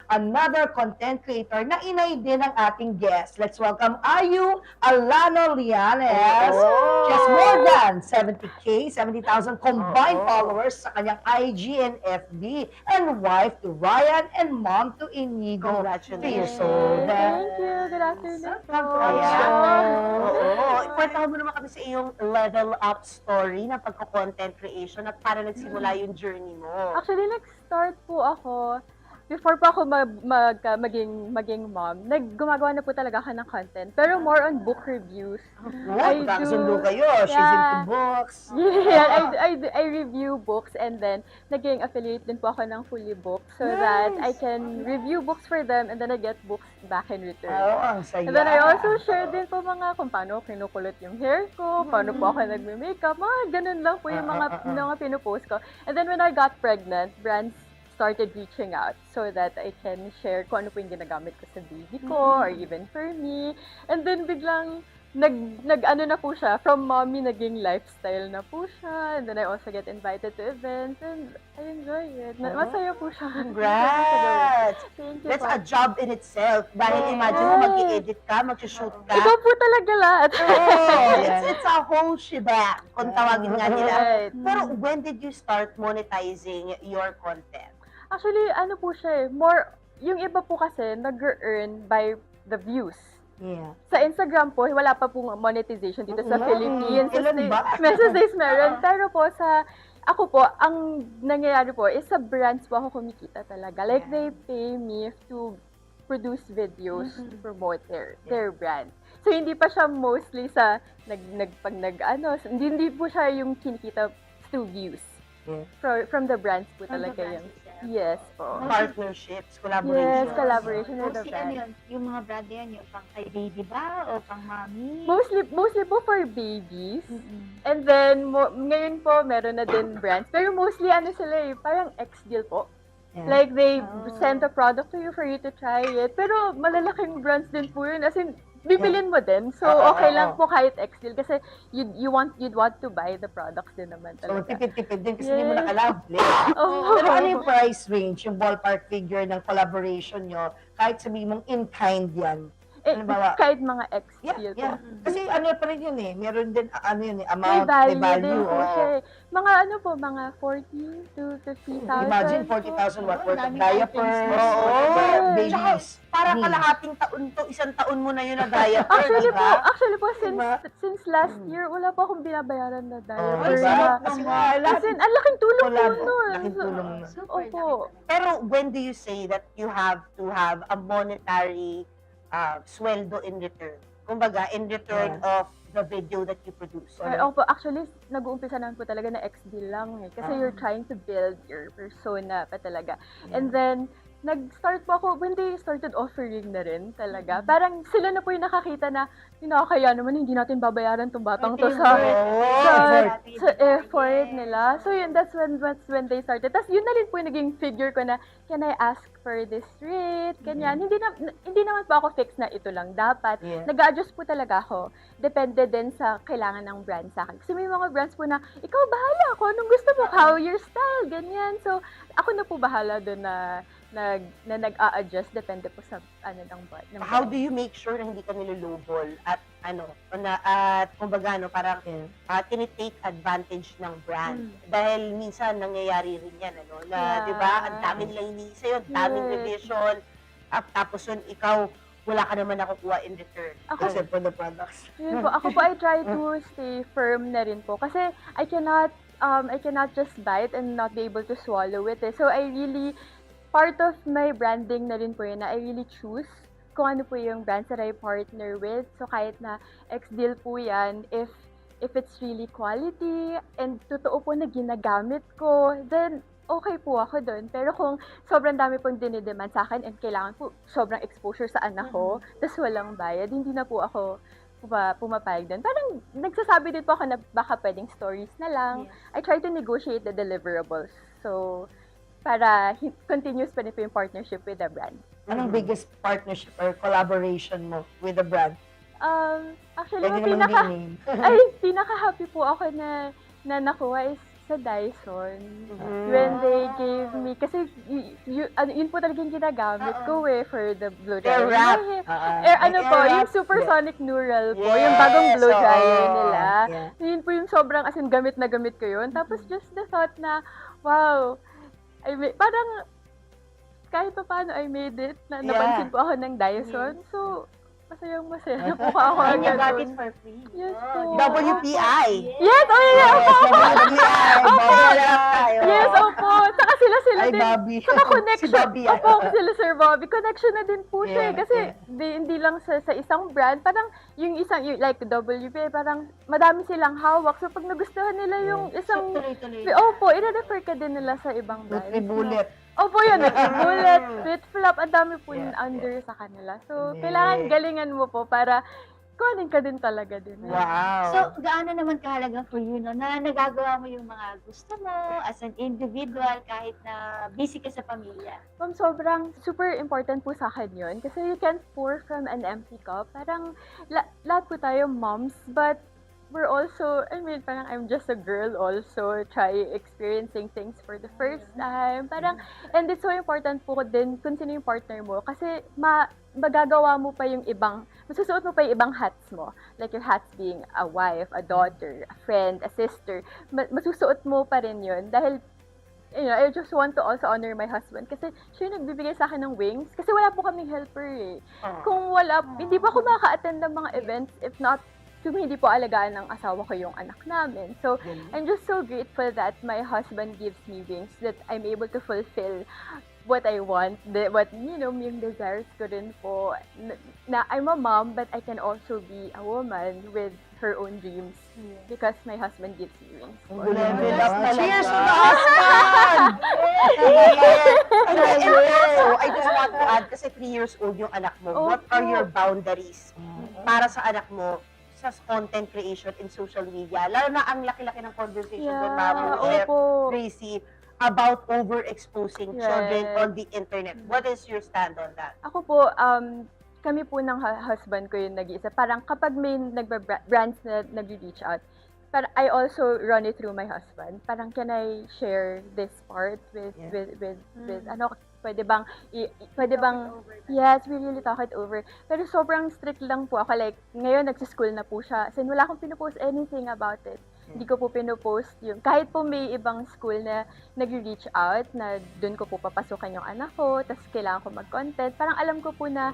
another content creator na inay din ng ating guest. Let's welcome Ayu Alano Lianes. She has more than 70,000 combined followers sa kanyang IG and FB, and wife to Ryan and mom to Inigo. Congratulations. Thank you. Good afternoon po. Kwento mo naman kami sa iyong level up story na pagko-content creation at para nagsimula yung journey mo. Actually, nag-start po ako, before pa ako maging mom, gumagawa na po talaga ako ng content. Pero more on book reviews. Magkakasundo kayo. She's into books. Yeah, I review books, and then naging affiliate din po ako ng Fully Book so that I can review books for them and then I get books back in return. Ang saya. And then I also share din po kung paano kinukulot yung hair ko, paano po ako nagme-makeup, ganun lang po yung mga pinupost ko. And then when I got pregnant, brands started reaching out so that I can share kung ano po yung ginagamit ko sa baby ko or even for me. And then biglang nag-ano na po siya, from mommy naging lifestyle na po siya. And then I also get invited to events and I enjoy it. Masaya po siya. Congrats! Thank you That's po. a job in itself. Dahil imagine mo, mag-i-edit ka, mag-shoot ka. Ikaw po talaga lahat. It's a whole shebang, kung tawagin nga nila. Right. Pero when did you start monetizing your content? Actually, ano po siya more, yung iba po kasi nag-earn by the views. Yeah. Sa Instagram po, wala pa pong monetization dito sa Philippines. Ilan ba? Messages days meron. Pero po ako po, ang nangyayari po is sa brands po ako kumikita talaga. Like, they pay me to produce videos to promote their brand. So, hindi pa siya mostly sa hindi po siya yung kinikita through views. Yeah. From the brands po talaga yung. Yes po. Partnerships, collaborations. Yes, collaboration with the Mostly brand. yung mga brand yan, yung pang kay baby ba o pang mommy? Mostly po for babies. And then, ngayon po, meron na din brands. Pero mostly, sila parang ex-deal po. Yeah. Like, they send a product to you for you to try it. Pero malalaking brands din po yun. As in, bibilin mo din. So, okay lang po kahit ex-deal. Kasi you'd want to buy the products din naman So, talaga. tipid-tipid din kasi hindi mo nakalabli. Oh. Pero ano yung price range, yung ballpark figure ng collaboration nyo, kahit sabihin mong in-kind yan? Halimbawa, Kahit mga ex-deal po. Kasi ano pa rin yun meron din, May amount, value, may din value. po siya. Mga mga 40 to 50,000. Imagine 40,000 what worth of diapers, Oo. babies. Parang needs. kalahating taon to, isang taon mo na yun na diaper, Actually di ba? po, Diba? since last year, wala po akong binabayaran na diaper. Diba? na- Kasi nga, As in, ang laking tulong po collab, nun. laking tulong na. Opo. Pero when do you say that you have to have a monetary sweldo in return? Kumbaga, in return of the video that you produce. Opo, actually, nag-uumpisa naman po talaga na ex-deal lang eh. Kasi you're trying to build your persona pa talaga. And then, nag-start po ako, when they started offering na rin talaga, parang sila na po yung nakakita na, kaya naman hindi natin babayaran tong batang to sa effort nila. So yun, that's when they started. Tapos yun na rin po yung naging figure ko na, can I ask for this rate? Ganyan. Hindi naman po ako fix na ito lang dapat. Yeah. Nag-adjust po talaga ako. Depende din sa kailangan ng brand sa akin. Kasi may mga brands po na, ikaw bahala ako, anong gusto mo, how your style, ganyan. So, ako na po bahala doon na nag-a-adjust, depende po sa ng brand. How do you make sure na hindi ka nilolobol at kumbaga parang tinitake advantage ng brand? Dahil minsan nangyayari rin yan, na 'di ba? Ang daming line sa'yo, ang daming revision, tapos yun ikaw wala ka naman nakukuha in return. Kasi for the products. Yun po, ako po I try to stay firm na rin po kasi I cannot just buy it and not be able to swallow it. So I really part of my branding na rin po yun na I really choose kung ano po yung brands that I partner with. So kahit na ex-deal po yan, if it's really quality and totoo po na ginagamit ko, then okay po ako doon. Pero kung sobrang dami pong dinidemand sa akin and kailangan po sobrang exposure sa anak ko, tas walang bayad, hindi na po ako pumapayag doon. Parang nagsasabi din po ako na baka pwedeng stories na lang. I try to negotiate the deliverables. So, para continuous pa rin po yung partnership with the brand. Anong biggest partnership or collaboration mo with the brand? Actually, Pwede naman name. pinaka-happy po ako na nakuha is sa Dyson. Mhm. When they gave me, kasi yun po talaga yung ginagamit ko for the blow dryer. Air wrap. Ano po, yung supersonic neural po, yung bagong blow Yes, dryer oo. nila. Yeah. Yun po yung sobrang, as in, gamit na gamit ko yun. Tapos just the thought na, wow, parang kahit pa paano I made it, na Yeah. napansin po ako ng Dyson. So, masayang masaya po ako And you agad got dun. it for free. Yes po. WPI. Yes, oh yeah, opo, opo. WPI. Yes, opo. Saka sila Ay, din. Bobby. Saka connection. Si Bobby. Opo, sila Sir Bobby. Connection na din po siya. Yeah, Kasi yeah. hindi lang sa isang brand. Parang yung isang, like WPA, parang madami silang hawak. So pag nagustuhan nila yung isang, Tuloy-tuloy. opo, i-refer ka din nila sa ibang brand. Nutri-bullet. Opo yun, bullet, fit flop, ang dami po Yeah, under sa kanila. So, Yeah. kailangan galingan mo po para kunin ka din talaga din. Wow. So, gaano naman kahalaga for you, no, na nagagawa mo yung mga gusto mo as an individual kahit na busy ka sa pamilya? Ma'am, sobrang super important po sa akin yun. Kasi you can't pour from an empty cup. Parang lahat po tayo moms, but we're also, I mean, parang I'm just a girl also, try experiencing things for the first time. Parang, and it's so important po din kung sino yung partner mo. Kasi magagawa mo pa yung ibang, masusuot mo pa yung ibang hats mo. Like your hats being a wife, a daughter, a friend, a sister. Masusuot mo pa rin yun. Dahil, you know, I just want to also honor my husband. Kasi siya yung nagbibigay sa akin ng wings. Kasi wala po kaming helper eh. Kung wala, hindi pa ako makaka-attend ng mga events if not kung hindi po alagaan ng asawa ko yung anak namin. So, I'm just so grateful that my husband gives me wings, that I'm able to fulfill what I want, what, you know, yung desires ko rin po. Na I'm a mom, but I can also be a woman with her own dreams because my husband gives me wings. Level up talaga. Cheers to the husband! And also, I just want to add, kasi 3 years old yung anak mo, what are Opo. your boundaries para sa anak mo sa content creation in social media? Lalo na ang laki-laki ng conversation doon, Ma'am Chef opo. Gracie, about overexposing children Right. on the internet. What is your stand on that? Ako po, kami po ng husband ko yung nag-iisa. Parang kapag may brands na nag-reach out, I also run it through my husband. Parang, can I share this part with ano, pwede bang yes, we really talk it over. Pero sobrang strict lang po ako. Like, ngayon nagsischool na po siya. Sin wala akong pinupost anything about it. Hindi ko po pinupost yung, kahit po may ibang school na nag-reach out, na doon ko po papasukan yung anak ko, tapos kailangan ko mag-content. Parang alam ko po na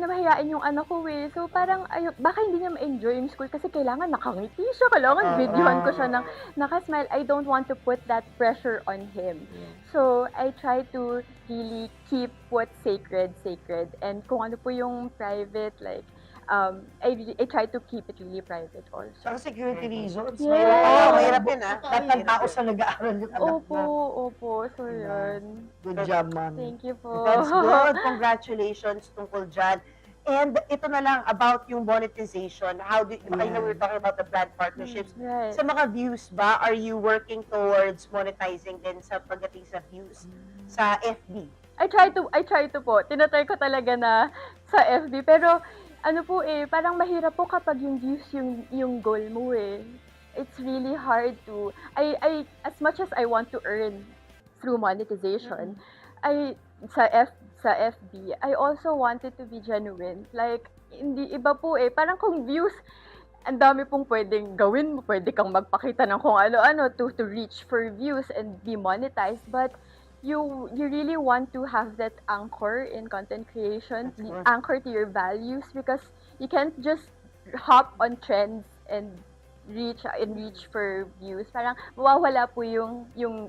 mahihain yung anak ko eh. So parang, baka hindi niya ma-enjoy yung school kasi kailangan nakangiti siya, kailangan videohan ko siya ng nakasmile. I don't want to put that pressure on him. So, I try to really keep what's sacred. And kung ano po yung private, like, I try to keep it really private also. Sa security reasons. Yeah. Mahirap yun, ah. Lahat ng tao sa nag-aaral yung anak mo. Opo. So, yun. Good job, ma'am. Thank you po. That's good. Congratulations tungkol dyan. And ito na lang about yung monetization. How do I know we're talking about the brand partnerships. Right. Sa mga views ba, are you working towards monetizing din sa pagdating sa views sa FB? I try to po. Tinatry ko talaga na sa FB. Pero, ano po parang mahirap po kapag yung views yung goal mo eh. It's really hard to, as much as I want to earn through monetization, sa FB, I also wanted to be genuine. Like, hindi iba po parang kung views, ang dami pong pwedeng gawin mo. Pwede kang magpakita ng kung ano-ano to reach for views and be monetized. But you really want to have that anchor in content creation, the anchor to your values, because you can't just hop on trends and reach for views. Parang mawawala po yung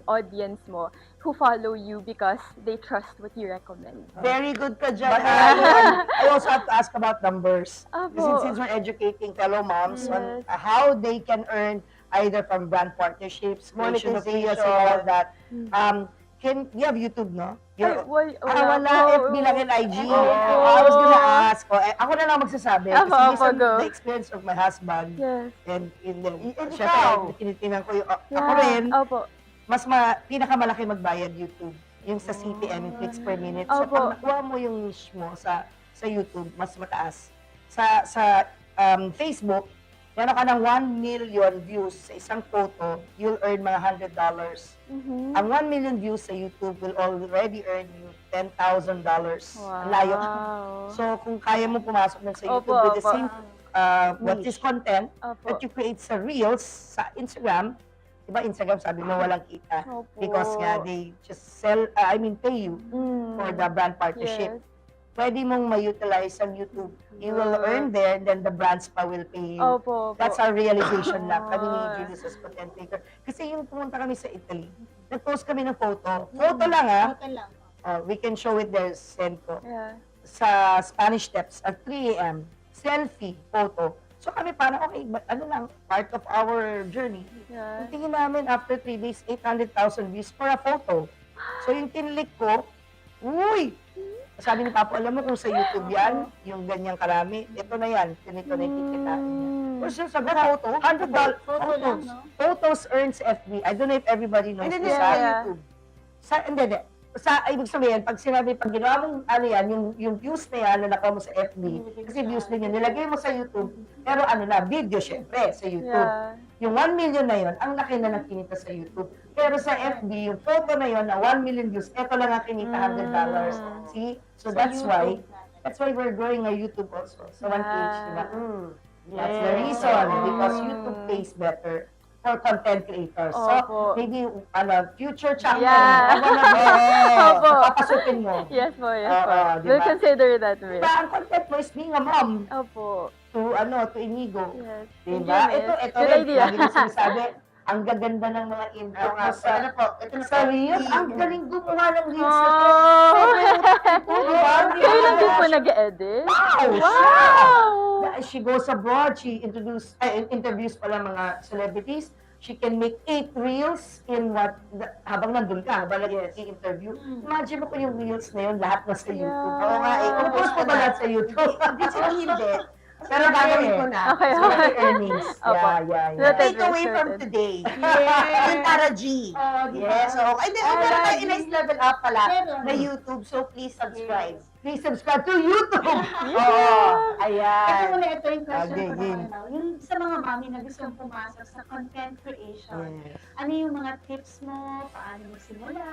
audience mo who follow you because they trust what you recommend. Very good ka dyan. But I also have to ask about numbers. Apo. Since we're educating fellow moms on Yes. how they can earn either from brand partnerships, creation of videos, and all of that. You have YouTube, no? Wala. FB lang and IG. I was gonna ask. Ako na lang magsasabi. Kasi based on go. the experience of my husband. Yes. And ikaw. syempre, tinitingnan ko yung, ako rin, Opo. mas pinakamalaki magbayad YouTube. Yung sa CPM, yung clicks per minute. So, Opo. pag nakuha mo yung niche mo sa YouTube, mas mataas. Sa Facebook, meron ka ng 1 million views sa isang photo, you'll earn mga $100. Mhm. Ang 1 million views sa YouTube will already earn you $10,000. Wow. Ang layo. So, kung kaya mo pumasok ng sa YouTube Opo, with the opo. same what is content Opo. that you create sa Reels, sa Instagram, diba Instagram sabi mo walang kita Opo. because nga they just pay you for the brand partnership. Yes. Pwede mong ma-utilize ang YouTube. You will earn there, then the brands pa will pay you. Opo. That's our realization lang. Kami ni Ah. Julius as content creator. Kasi yung pumunta kami sa Italy, nag-post kami ng photo. Photo lang ha. Ito lang. We can show it there, send ko. Yeah. Sa Spanish Steps at 3 a.m. Selfie, photo. So kami parang, okay, ano lang, part of our journey. Yeah. Ang tingin namin, after 3 days, 800,000 views for a photo. So yung tinlik ko, uy! Sabi ni Papa, alam mo kung sa YouTube yan, yung ganyang karami, ito na yan, ganito na yung kikitain niya. Pero siya sabi, photo, $100 Photo lang, photos. no? Photos earns FB. I don't know if everybody knows Hindi, this. sa Yeah. YouTube. Hindi. Ibig sabihin, pag sinabi, pag ginawa mong ano yan, yung views na yan na nakuha mo sa FB, kasi views din yun, nilagay mo sa YouTube, pero ano na, video syempre sa YouTube. Yeah. Yung 1 million na yun, ang laki na nakinita sa YouTube. Pero sa FB, yung photo na yun na 1 million views, eto lang ang kinita, $100. See? So that's why we're growing our YouTube also. Sa 1page, diba? That's the reason, because YouTube pays better for content creators. So, Opo. maybe, future champion, Yeah. Opo. papasukin mo. Yes po, yes Oo, po. diba? We'll consider that way. Diba, ang content mo is being a mom Opo. to Inigo. Yes. Diba? Yes. Ito Good rin, idea. lagi nang sinasabi, ang gaganda ng mga intro Oo nga, sa, ano po, ito na sa Reels. Ang galing gumawa ng Reels na to. Oh! Diba? Kayo lang din po nag-edit? Wow! Wow! She goes abroad, she interviews pala mga celebrities. She can make 8 reels in habang nandun ka, habang nag-i-interview. Imagine mo kung yung reels na yun, lahat na sa YouTube. Yeah. Oo nga, Tapos ko ba lahat sa YouTube? Hindi sila hindi. Pero gagawin ko na. Okay, So, okay. earnings. Opo. Yeah. Noted. Take away from today. Yung Tara G. Yes. So, and then, meron tayo Nice Level Up pala Meron. na YouTube. So, please subscribe. Please subscribe to YouTube! Oo. Ito Ayan. muna, ito yung question Okay, ko game. na yung sa mga mami na gustong pumasok sa content creation, Yes. ano yung mga tips mo, paano magsimula?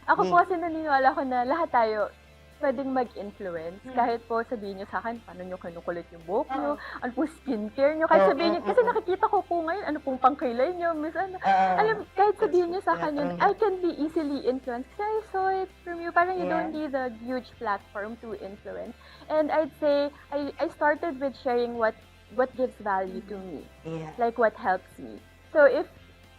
Ako po kasi naniniwala ko na lahat tayo pwedeng mag-influence. Hmm. Kahit po sabihin nyo sa akin, paano nyo kinukulit yung buhok nyo, Oo. ano po skincare nyo. Kahit Oo, sabihin nyo, oo, kasi oo. nakikita ko po ngayon, ano pong pangkilay nyo, miss ano. Alam, kahit sabihin nyo sa akin yun, I can be easily influenced. Kasi I saw it from you. Parang you don't need a huge platform to influence. And I'd say, I started with sharing what gives value to me. Yeah. Like what helps me. So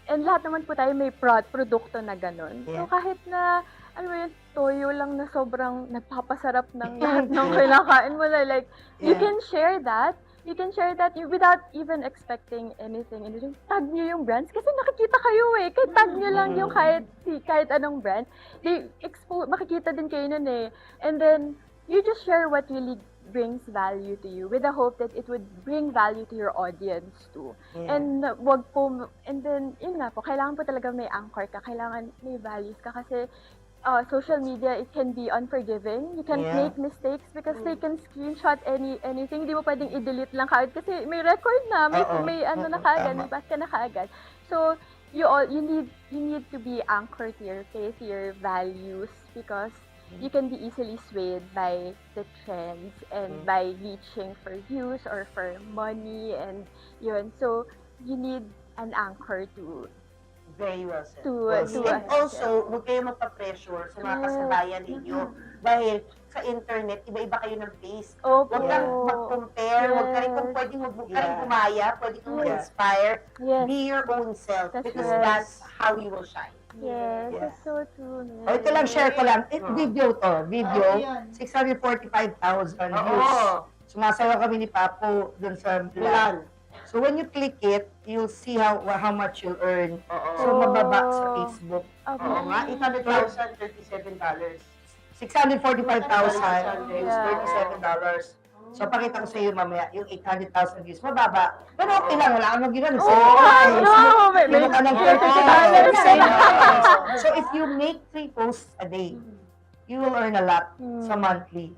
and lahat naman po tayo may produkto na ganun. Yeah. So kahit na, ano mo yun, toyo lang na sobrang nagpapasarap ng lahat ng kinakain mo na, like, you Yeah. can share that. You can share that without even expecting anything. And tag nyo yung brands kasi nakikita kayo eh. Kahit tag nyo lang yung kahit anong brand. Makikita din kayo nun eh. And then, you just share what really brings value to you with the hope that it would bring value to your audience too. Yeah. And then, yun nga po, kailangan po talaga may anchor ka, kailangan may values ka kasi social media, it can be unforgiving. You can Yeah. make mistakes because they can screenshot anything. Hindi mo pwedeng i-delete lang kaagad kasi may record na, Oo. may ano na Oo, kaagad, tama. may pass ka na kaagad. So, you need to be anchored to your faith, to your values because you can be easily swayed by the trends and by reaching for views or for money and yun. So, you need an anchor to Very well said. Well to And also, huwag kayo magpa-pressure sa mga kasabayan ninyo. Dahil sa internet, iba-iba kayo ng taste. Opo. Huwag kang mag-compare. Huwag ka rin kung Yes. pwedeng huwag ka rin Yeah. gumaya. Pwede kang Yeah. ma-inspire. Yes. Be your own self. That's Because right. that's how you will shine. Yes, Yeah. that's so true. O, ito lang, share ko lang. Video to. Video. Yun. 645,000 views. Oo. Sumasayaw kami ni Papo dun sa vlog. Mulan. So when you click it, you'll see how much you'll earn. Oo. So mababa sa Facebook. Opo. Oo nga, $800,000, $37. 645,000 views, Yeah. $37. So pakita ko sa iyo mamaya, yung 800,000 views, mababa. Pero okay lang, wala kang ginawa. No, may Meron ka ng $30. So if you make 3 posts a day, you will earn a lot sa monthly.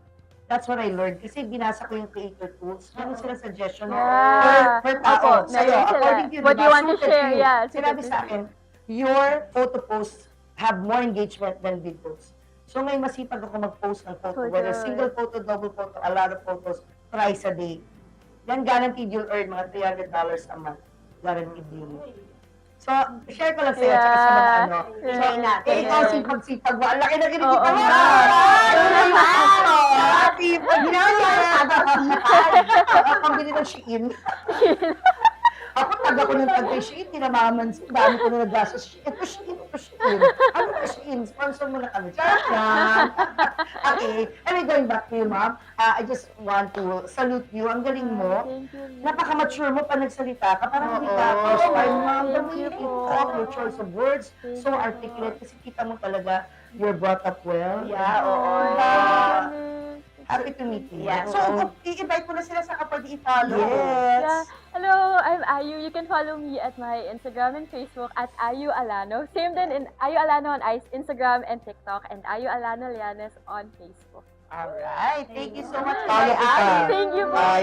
That's what I learned. Kasi binasa ko yung creator tools. Meron sila suggestion Yeah. per tao. Opo, Sa'yo, meron sila. according to you, What diba? you want to Suited share, you. yeah, Sinabi suited sa to akin, your photo posts have more engagement than videos. So may masipag ako mag-post ng photo, whether Photo. single photo, double photo, a lot of photos, thrice a day. Yan guaranteed you'll earn mga $300 a month. Guaranteed yun. So, share ko lang sa'yo, tsaka sa mga Yeah. ano. Yeah. Share natin. Eh, ikaw sipag-sipag mo. Ang laki na kinikita Oo mo. nga. Sipag na. Pambili ng Shein. Ako, taga ko ng tag kay Shein, tinamaman. Dami ko na nag-gastos. Ito Shein. Ano ba Shein? Sponsor mo na kami. Charot lang. Okay. Anyway, going back to you, ma'am. I just want to salute you. Ang galing mo. Thank you. Napaka-mature mo pa nagsalita ka. Parang hindi ka Oo. first time, ma'am. The Thank way you you po. talk, your choice of words, Thank so you po. articulate. Kasi kita mo talaga, you're brought up well. Yeah, oo. Happy to meet you. Yeah. So, i-invite mo na sila sa kapag i-follow. Yes. Yeah. Hello, I'm Ayu. You can follow me at my Instagram and Facebook at Ayu Alano. Same din in Ayu Alano on Instagram and TikTok, and Ayu Alano Lianes on Facebook. Alright. Thank you so much, Follow Ate kita. Ali. Thank you po. Bye.